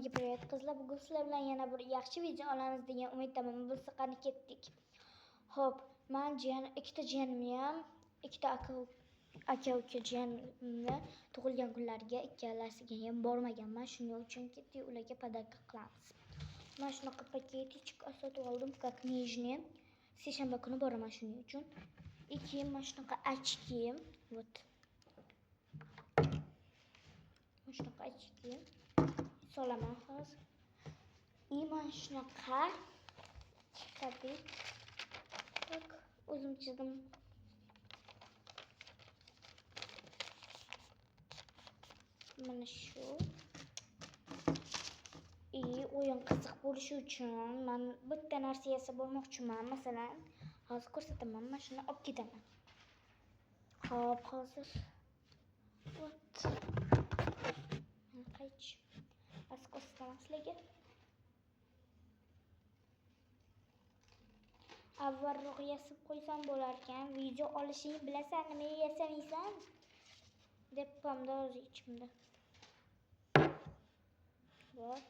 Hammaga привет qizlar. Bugun sizlar bilan yana bir yaxshi video olamiz degan umiddaman. Biz qani ketdik. Xo'p, men ikkita jiyanim ham, ikkita aka uka jiyanimni tug'ilgan kunlariga ikkalasiga ham bormaganman. Shuning uchun ketdik, ularga podarka qilamiz. Men shunaqa paketичек sotib oldim, как нижний. Seshanba kuni boraman shuning uchun. И keyin men shunaqa очки, вот. Men shunaqa очки solaman hozir. И men shunaqa chiqadi. Tak, o'zim chizdim. Mana shu. O'yin qiziq bo'lishi uchun men bitta narsa yasab olmoqchiman. Masalan, hozir ko'rsataman. Men shuni olib ketaman. Xo'p, hozir. Вот. Men qaych. Bas ko'rsataman sizlarga. Avvalroq yasab qo'ysam bo'lar ekan. Video olishingni bilasan, nima yasamaysan? deb qamda o'z ichimda. Вот.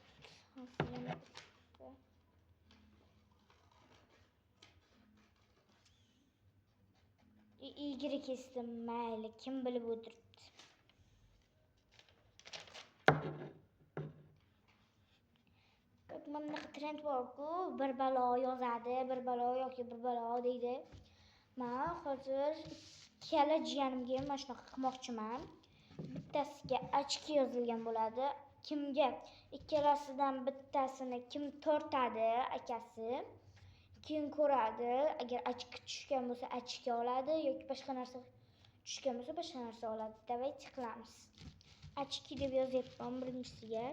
Igri kesdim, mayli, kim bilib o'tiribdi. Mana trend bor-ku, bir balo yozadi, bir balo yoki bir balo deydi. Men hozir ikkala jiyanimga mana shunaqa qilmoqchiman. Bittasiga ochki yozilgan bo'ladi. Kimga ikkalasidan bittasini kim tortadi, akasi keyin ko'radi. Agar ochki tushgan bo'lsa, ochki oladi yoki boshqa narsa tushgan bo'lsa, boshqa narsa oladi. Давайте qilamiz. Ochki deb yozyapman birinchisiga.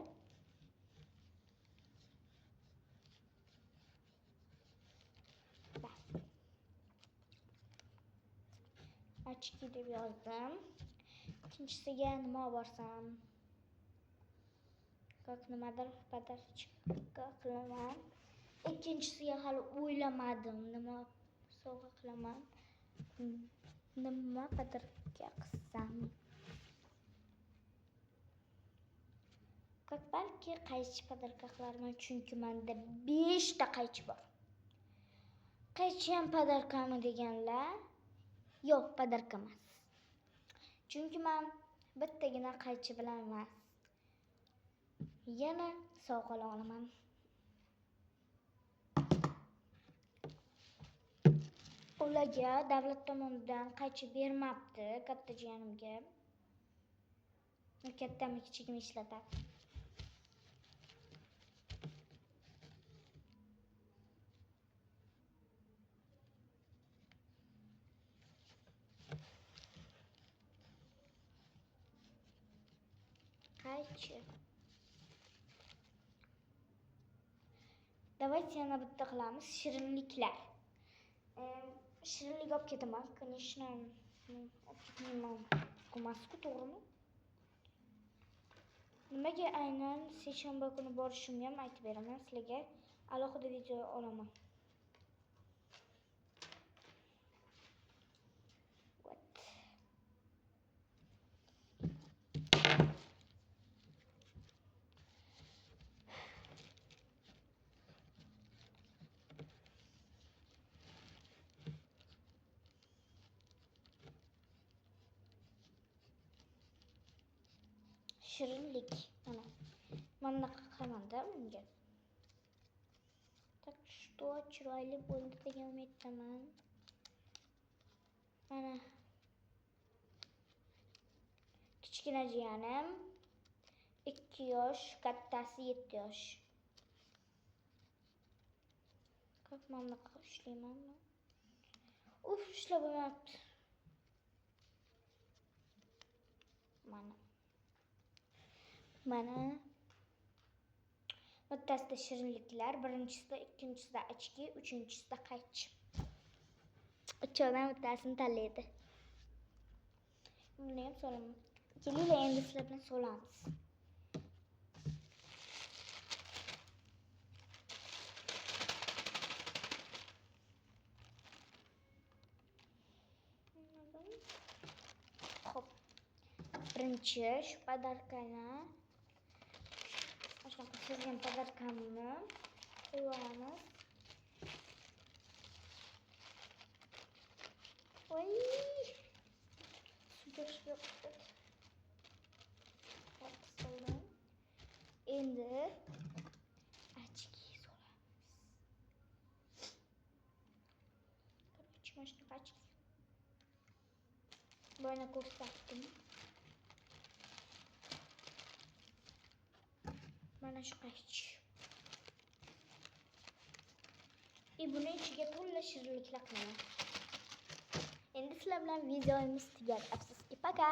Ochki deb yozdim. İkincisiga nima borsam? Как nimadir podarka qilaman. Ikkinchisiga hali o'ylamadim, nima sovg'a qilaman. Nima podarka qilsam? Balki qaychi podarka qilarman, chunki menda 5 ta qaychi bor. Qaychi ham podarkami deganlar? Yo'q, podarka emas. Chunki men bittagina qaychi bilan emas, yana sovg'a olaman. Ularga davlat tomonidan qaychi bermabdi, katta jiyanimga. Kattami kichigini ishlatadi. Qaychi. Давайте yana bitta qilamiz, shirinliklar. Shirinlik olib ketaman, конечно. Olib ketmayman. Qo'masku, to'g'rimi? Nimaga aynan seshanba kuni borishimni ham aytib beraman sizlarga. Alohida video olaman. Shirinlik. Mana qilaman-da bunga. Так что chiroyli bo'ldi degan umiddaman. Mana kichkina jiyanim 2 yosh, kattasi 7 yosh. Как mana ishlaymanmi? Uf, ishlab bo'lmayapti. Mana bittasida shirinliklar, birinchisida, ikkinchisida ochki, uchinchisida qaychi. Uchovdan bittasini tanlaydi. Buni ham solaman. Kelinglar, endi sizlar bilan solamiz. Xo'p. Birinchi shu podarkani chizgan podarkamni qo'yamiz. Voy! Super shport. Endi ochki solamiz. Короче, mana shunaqa ochki. Boyna ko'rsatdim. Mana shu qach. Buni ichiga to'la shirinliklar qilaman. Endi sizlar bilan videomiz tugadi. Afsuski, paka.